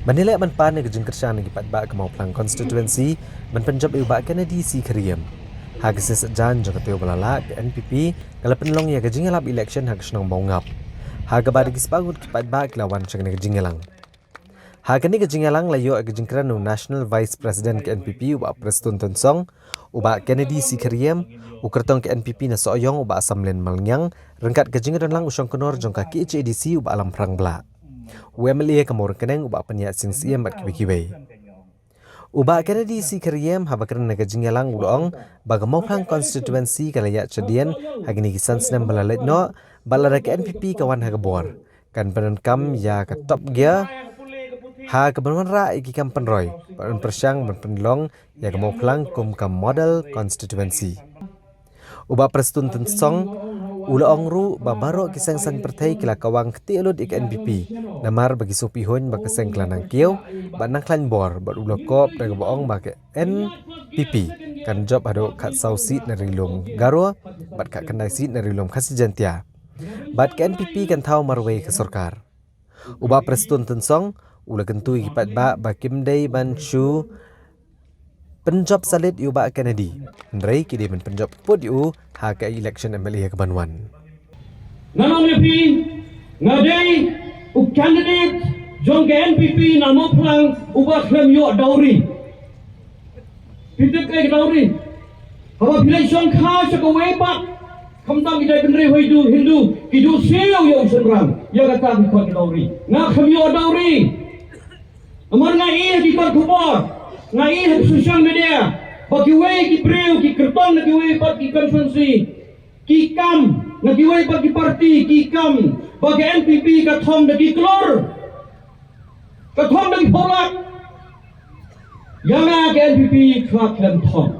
Banilai man pan ke jengkershan lagi pat ke mau pelang constituency man penjob iu Kennedy si Kriam. Hak sesejan jang keteu balala ke NPP kalau penlong ya ke jingelap election hak senang bongap. Hak ba digi sepagut ke pat ke lawan cang ke jingelang. Hak ni ke jingelang layo ke jengkeran National Vice President ke NPP uba Preston Tonsong uba Kennedy si Kriam ukertong ke NPP na soyong uba Asamlen Malnyang rengkat ke jingeran lang usang kenor jong kaki HADC uba alam perang belak. UMLA kamor keneng uba penyak sing siem bat kiwe. Uba Kennedy si Kriam habakran naga jingelang ulong bagamau plang constituency kalaya cedian hagini kisan senem balalet no balara ke NPP kawan hagabor kan penenkam ya ke top gear ha kebenuan ra iki kam penroy pan persyang penlong ya kamau plang kum kam model constituency. Uba Preston Tensong ula ongru babaro kisang sang pertai kila kawang ketiulud ik NPP namar bagi supihon bagi seng kelanang kiau banang klan bor bat ula kop daga boong bagi NPP kan job hado kat sausit nari lum garwa bat kat kendai sit nari lum khasijantia bat ke NPP kan tau marway ke sorkar. Uba Preston Tensong ula kentui kipat ba bakim day banchu penjob salit yu ba Kennedy. Ndrei kidi men penjob put yu ha ke election MLA ke Banwan. Namang NPP ngadai u candidate jong ke NPP namo plang uba klem yu dauri. Pitik ke dauri. Hawa bilai song kha sa ko we ba. Kamtang idai benre Hindu kidu seo yu senram. Ya kata bi ko dauri. Na klem yu dauri. Amar na di ko kubor. Ngai social media bagi wei ki breu ki kerton bagi wei bagi konferensi ki kam bagi wei bagi parti ki kam bagi NPP ka thom bagi klor ka thom bagi polak yang ke NPP ka klem thom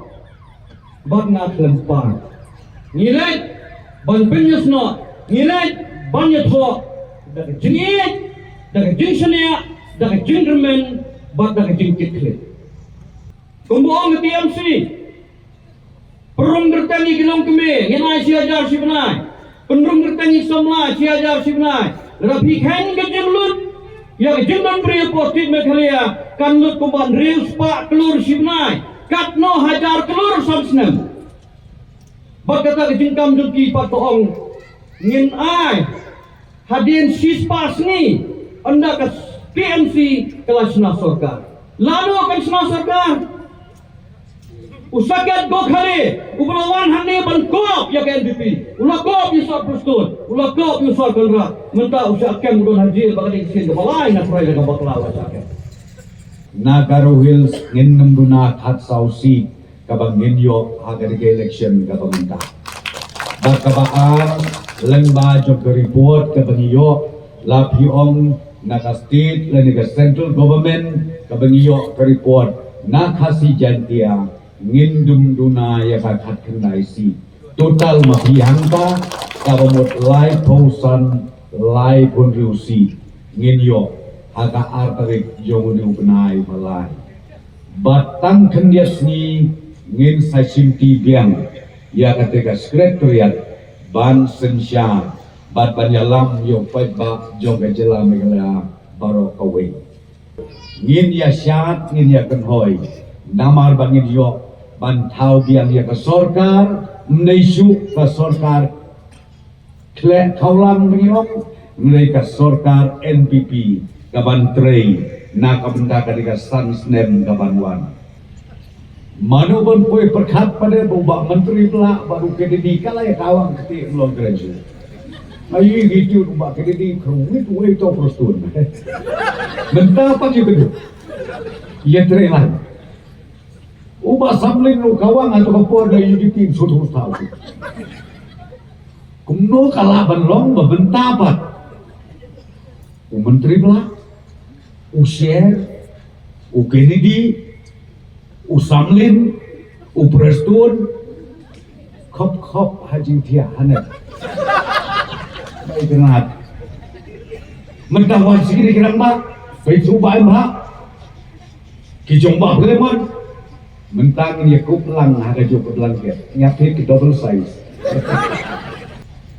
bag na klem par nilai ban penyus no nilai banyak tho daga jingit daga jingsania daga jingermen bag daga jingkit klem. Kumbuang ke TMC Perung gertangi gilong keme Ngenai siajar si benai Penrung gertangi somla siajar si benai Rabi khen ke jemlut Ya ke jemlan beri postit mekhalia Kan lut kumban real spak kelur si benai Kat no hajar kelur samsnem Bakata ke jengkam juki patoong Ngin ai Hadin sispas ni Anda ke TMC kelas sena sorkar Lalu akan sena sorkar Usagat go khali ublawan hanne ban kop ya ke NPP ula kop yusar Preston ula kop yusar Konrad menta usakem don haji bagadi sin balai na proy ga baklawa sakem Nagaro Hills ngin namduna khat sausi kabang nginyo agar ke election kabang ta bakabaan lengba job report kabang yo la piong naka state la naka central government kabang yo report na khasi jantia ngindum duna ya kakat kendai si total mabihangka kabamot lai pausan lai kontribusi nginyo aga artarik jong ni ugnai malai batang kendias ni ngin sasimti biang ya ketika sekretariat ban sensya bat banyalam yo pai ba jong kejelam megala baro kawe ngin ya syat ngin ya kenhoi namar bangin yo bantau biang ya ke sorkar mneisu ke sorkar kle kaulam riok mereka sorkar NPP kaban trei na kabenta kadika sansnem kabanwan manu pun poe perkat pada bubak menteri pelak baru kededi kala ya kawang ketik belum graduate ayi gitu bubak kededi kerumit we to prostun mentah apa gitu ya trei lah Uba samling lu kawang atau kapur dari UDP sudah tahu. Kumno kalaban long bebentapat. Menteri belah, Share, Kennedy, Samlin, Preston, kop hajing tia hanet. Baik kenat. Mentawai segini kira mbak, baik coba mbak. Kijong mbak lemon. Mentang ya kuplang ada juga blanket nyapit ke double size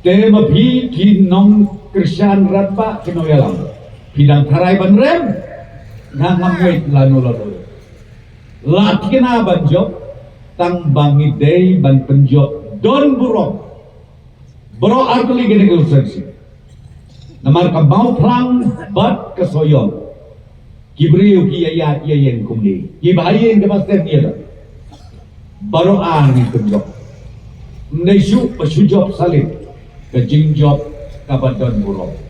tema bi kinong Krisyan Radba kinoyalam bidang tarai banrem ngamwit lano-lano. Lat kina banjok tang bangidey ban penjok don burong. Bro artuli gini konsensi. Namar ka mau plang bat kesoyon. Kibriu ki ayat yang kumli. Kibayin ke pasten dia. Baro ni penjok. Mnesu pasujop salib ke jingjop kabat don burong.